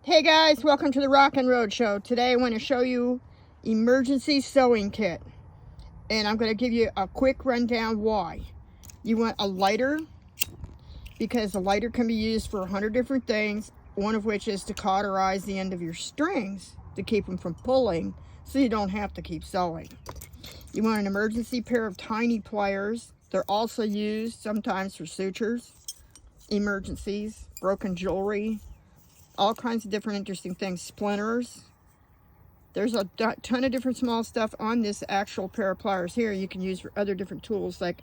Hey guys, welcome to the Rock and Road Show. Today I want to show you emergency sewing kit. And I'm going to give you a quick rundown why. You want a lighter, because the lighter can be used for 100 different things, one of which is to cauterize the end of your strings to keep them from pulling so you don't have to keep sewing. You want an emergency pair of tiny pliers. They're also used sometimes for sutures, emergencies, broken jewelry, all kinds of different interesting things, splinters. There's a ton of different small stuff on this actual pair of pliers here you can use for other different tools like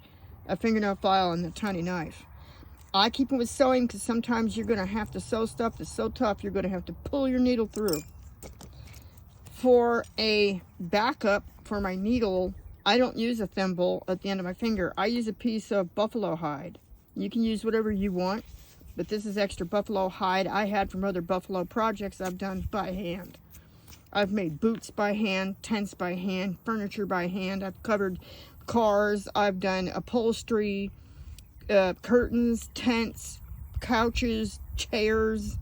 a fingernail file and a tiny knife. I keep them with sewing because sometimes you're going to have to sew stuff that's so tough you're going to have to pull your needle through. For a backup for my needle, I don't use a thimble at the end of my finger. I use a piece of buffalo hide. You can use whatever you want, but this is extra buffalo hide I had from other buffalo projects I've done by hand. I've made boots by hand, tents by hand, furniture by hand. I've covered cars. I've done upholstery, curtains, tents, couches, chairs,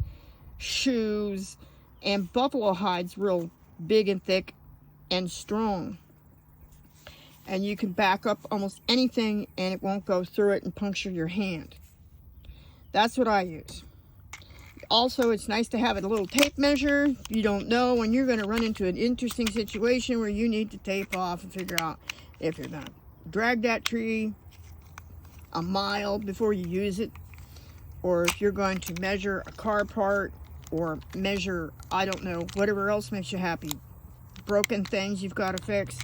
shoes, and buffalo hide's real big and thick and strong. And you can back up almost anything and it won't go through it and puncture your hand. That's what I use. Also, it's nice to have a little tape measure. You don't know when you're going to run into an interesting situation where you need to tape off and figure out if you're going to drag that tree a mile before you use it, or if you're going to measure a car part, or measure, I don't know, whatever else makes you happy. Broken things you've got to fix.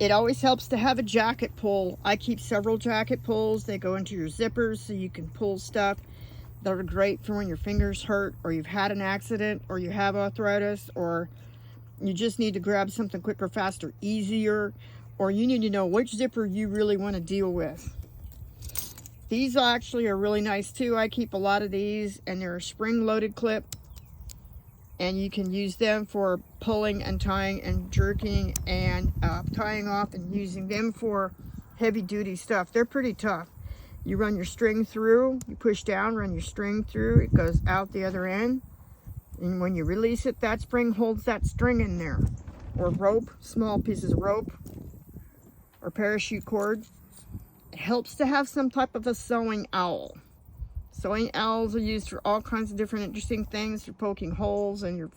It always helps to have a jacket pull. I keep several jacket pulls. They go into your zippers so you can pull stuff that are great for when your fingers hurt, or you've had an accident, or you have arthritis, or you just need to grab something quicker, faster, easier, or you need to know which zipper you really want to deal with. These actually are really nice too. I keep a lot of these, and they're a spring-loaded clip. And you can use them for pulling and tying and jerking and tying off, and using them for heavy duty stuff. They're pretty tough. You run your string through, you push down, run your string through, it goes out the other end. And when you release it, that spring holds that string in there. Or rope, small pieces of rope, or parachute cord. It helps to have some type of a sewing owl. Sewing owls are used for all kinds of different interesting things. For poking holes in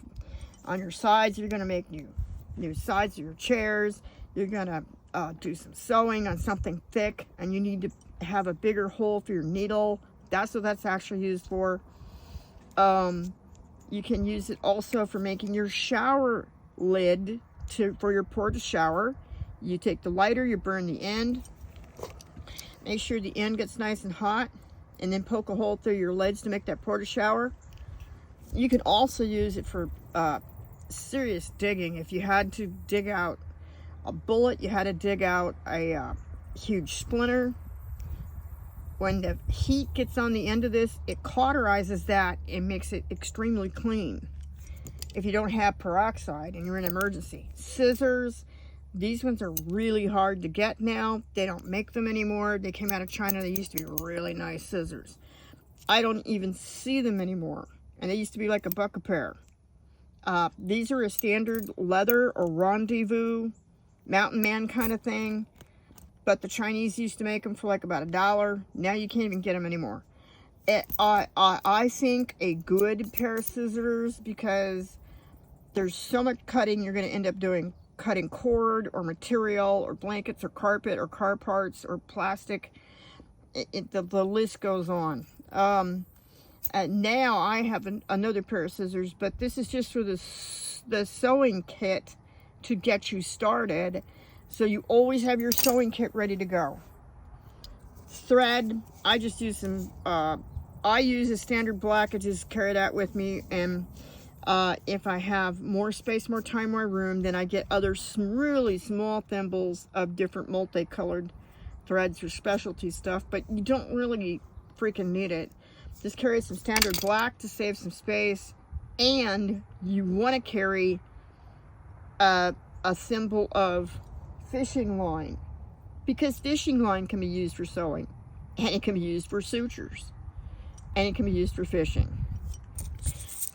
on your sides. You're going to make new sides of your chairs. You're going to do some sewing on something thick, and you need to have a bigger hole for your needle. That's what that's actually used for. You can use it also for making your shower lid for your porta shower. You take the lighter, you burn the end. Make sure the end gets nice and hot, and then poke a hole through your lids to make that porta shower. You can also use it for serious digging. If you had to dig out a bullet, you had to dig out a huge splinter. When the heat gets on the end of this, it cauterizes that and makes it extremely clean. If you don't have peroxide and you're in an emergency. Scissors. These ones are really hard to get now. They don't make them anymore. They came out of China. They used to be really nice scissors. I don't even see them anymore. And they used to be like $1 a pair. These are a standard leather or rendezvous, mountain man kind of thing. But the Chinese used to make them for like about $1. Now you can't even get them anymore. I think a good pair of scissors, because there's so much cutting you're going to end up doing. Cutting cord or material or blankets or carpet or car parts or plastic. The list goes on. Now I have another pair of scissors, but this is just for the sewing kit to get you started. So you always have your sewing kit ready to go. Thread, I just use some, I use a standard black. I just carry that with me, and if I have more space, more time, more room, then I get other really small thimbles of different multicolored threads for specialty stuff, but you don't really freaking need it. Just carry some standard black to save some space, and you want to carry a symbol of fishing line, because fishing line can be used for sewing, and it can be used for sutures, and it can be used for fishing.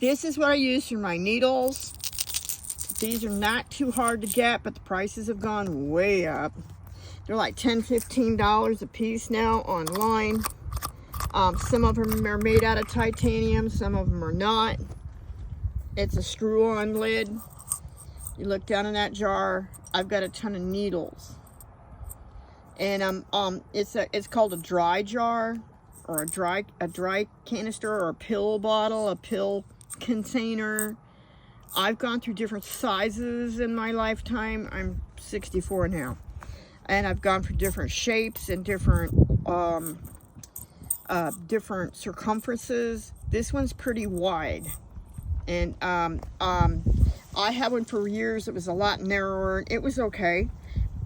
This is what I use for my needles. These are not too hard to get, but the prices have gone way up. They're like $10, $15 a piece now online. Some of them are made out of titanium, some of them are not. It's a screw-on lid. You look down in that jar. I've got a ton of needles, and it's called a dry jar, or a dry canister, or a pill bottle, a pill container. I've gone through different sizes in my lifetime. I'm 64 now, and I've gone through different shapes and different circumferences. This one's pretty wide, and I had one for years. It was a lot narrower. It was okay,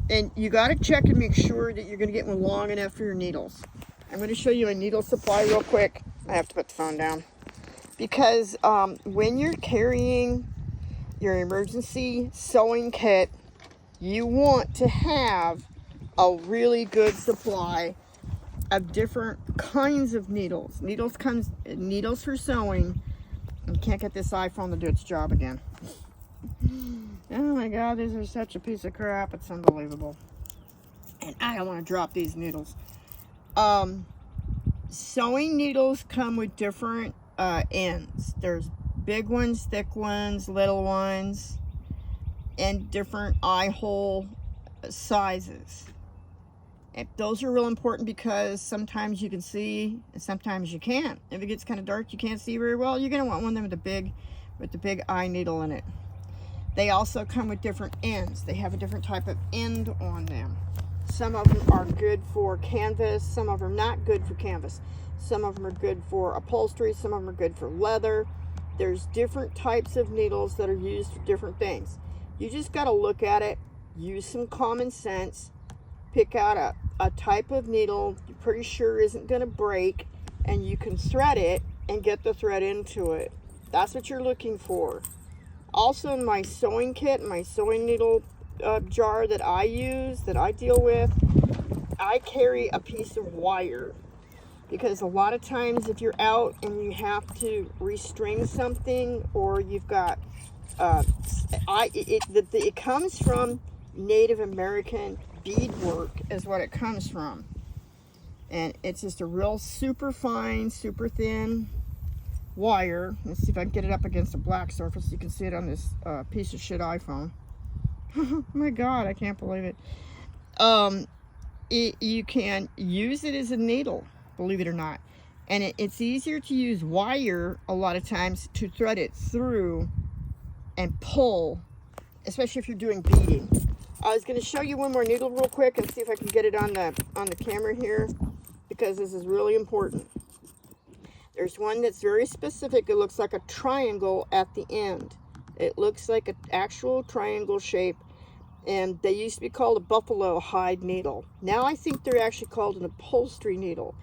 and you got to check and make sure that you're going to get one long enough for your needles. I'm going to show you a needle supply real quick. I have to put the phone down, because when you're carrying your emergency sewing kit, you want to have a really good supply of different kinds of needles. Needles for sewing. I can't get this iPhone to do its job again. Oh my God, these are such a piece of crap. It's unbelievable. And I don't want to drop these needles. Sewing needles come with different ends. There's big ones, thick ones, little ones, and different eye hole sizes. And those are real important, because sometimes you can see and sometimes you can't. If it gets kind of dark, you can't see very well, you're going to want one of them with the big eye needle in it. They also come with different ends. They have a different type of end on them. Some of them are good for canvas, some of them are not good for canvas. Some of them are good for upholstery, some of them are good for leather. There's different types of needles that are used for different things. You just got to look at it, use some common sense, pick out a type of needle you're pretty sure isn't going to break, and you can thread it and get the thread into it. That's what you're looking for. Also, in my sewing kit, my sewing needle jar that I use, that I deal with, I carry a piece of wire, because a lot of times if you're out and you have to restring something, or you've got it comes from Native American beadwork is what it comes from, and it's just a real super fine, super thin wire. Let's see if I can get it up against a black surface so you can see it on this piece of shit iPhone. Oh my God, I can't believe it. You can use it as a needle, believe it or not, and it's easier to use wire a lot of times to thread it through and pull, especially if you're doing beading. I was going to show you one more needle real quick and see if I can get it on the camera here, because this is really important. There's one that's very specific. It looks like a triangle at the end. It looks like an actual triangle shape, and they used to be called a buffalo hide needle. Now I think they're actually called an upholstery needle.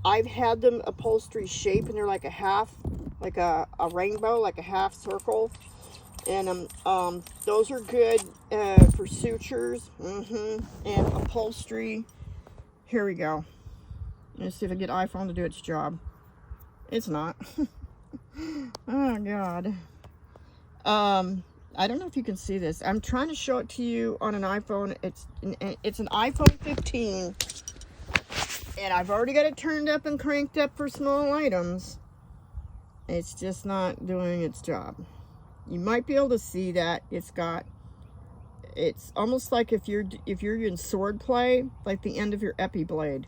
I've had them upholstery shape, and they're like a half, like a rainbow, like a half circle. And those are good for sutures, and upholstery. Here we go. Let's see if I can get iPhone to do its job. It's not. Oh God. I don't know if you can see this. I'm trying to show it to you on an iPhone. It's an iPhone 15, and I've already got it turned up and cranked up for small items. It's just not doing its job. You might be able to see that it's almost like if you're in sword play, like the end of your epi blade.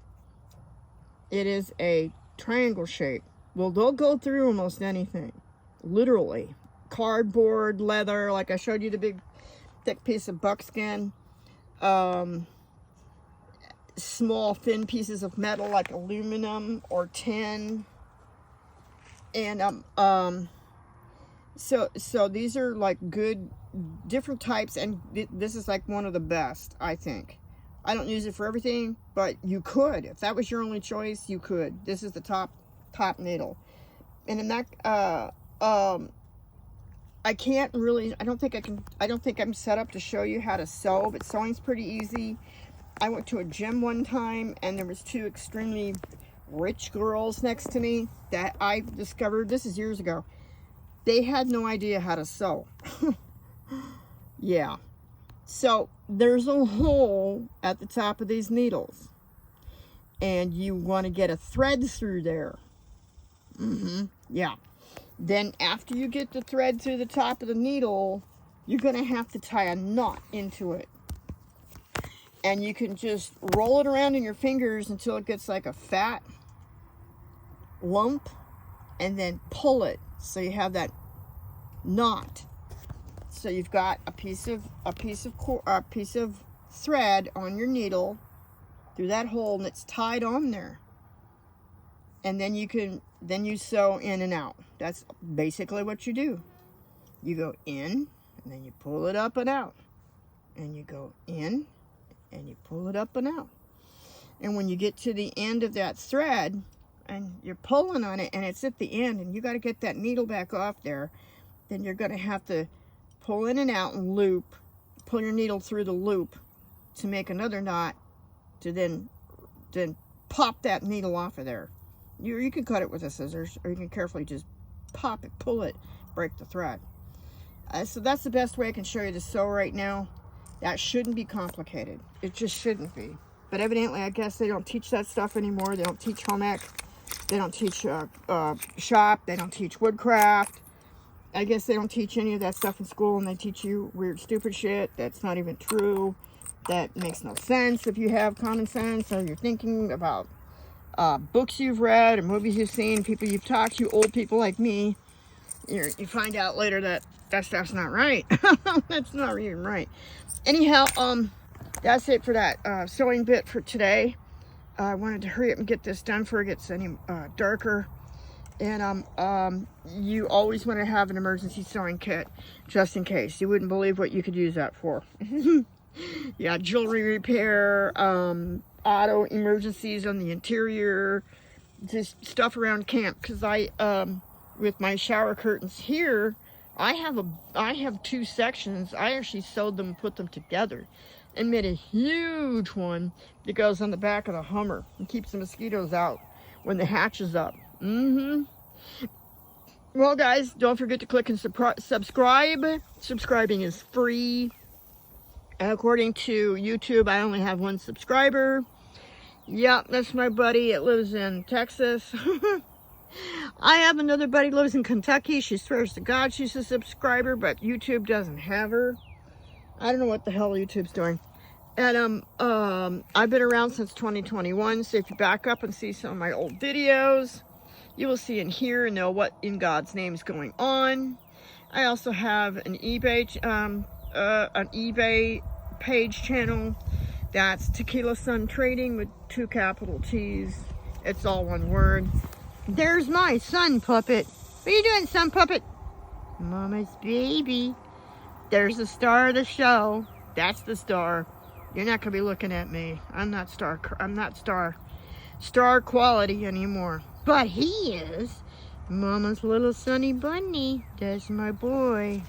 It is a triangle shape. Well, they'll go through almost anything, literally. Cardboard, leather, like I showed you the big thick piece of buckskin, small thin pieces of metal like aluminum or tin, and so these are like good different types, and this is like one of the best, I think. I don't use it for everything, but you could. If that was your only choice, you could. This is the top needle. And in that I can't really, I don't think I'm set up to show you how to sew, but sewing's pretty easy. I went to a gym one time, and there was two extremely rich girls next to me that I discovered, this is years ago, they had no idea how to sew. Yeah. So there's a hole at the top of these needles, and you want to get a thread through there. Yeah. Then after you get the thread through the top of the needle, you're going to have to tie a knot into it. And you can just roll it around in your fingers until it gets like a fat lump, and then pull it so you have that knot. So you've got a piece of thread on your needle through that hole, and it's tied on there. And then you sew in and out. That's basically what you do. You go in, and then you pull it up and out. And you go in, and you pull it up and out. And when you get to the end of that thread, and you're pulling on it, and it's at the end, and you got to get that needle back off there, then you're going to have to pull in and out and loop, pull your needle through the loop to make another knot, to then pop that needle off of there. You can cut it with a scissors, or you can carefully just pop it, pull it, break the thread. So that's the best way I can show you to sew right now. That shouldn't be complicated. It just shouldn't be. But evidently, I guess they don't teach that stuff anymore. They don't teach home ec. They don't teach shop. They don't teach woodcraft. I guess they don't teach any of that stuff in school, and they teach you weird, stupid shit that's not even true. That makes no sense if you have common sense, or you're thinking about books you've read or movies you've seen, people you've talked to, old people like me. You find out later that that stuff's not right. That's not even right. Anyhow, that's it for that sewing bit for today. I wanted to hurry up and get this done before it gets any darker. And you always want to have an emergency sewing kit, just in case. You wouldn't believe what you could use that for. Yeah, jewelry repair, auto emergencies on the interior, just stuff around camp. Because with my shower curtains here, I have two sections. I actually sewed them and put them together and made a huge one that goes on the back of the Hummer and keeps the mosquitoes out when the hatch is up. Well, guys, don't forget to click and subscribe. Subscribing is free. According to YouTube, I only have 1 subscriber. Yep, that's my buddy. It lives in Texas. I have another buddy who lives in Kentucky. She swears to God she's a subscriber, but YouTube doesn't have her. I don't know what the hell YouTube's doing. And I've been around since 2021, so if you back up and see some of my old videos, you will see and hear and know what in God's name is going on. I also have an eBay page channel. That's Tequila Sun Trading with 2 capital T's. It's all one word. There's my sun puppet. What are you doing, sun puppet? Mama's baby. There's the star of the show. That's the star. You're not gonna be looking at me. I'm not star quality anymore. But he is. Mama's little sunny bunny. That's my boy.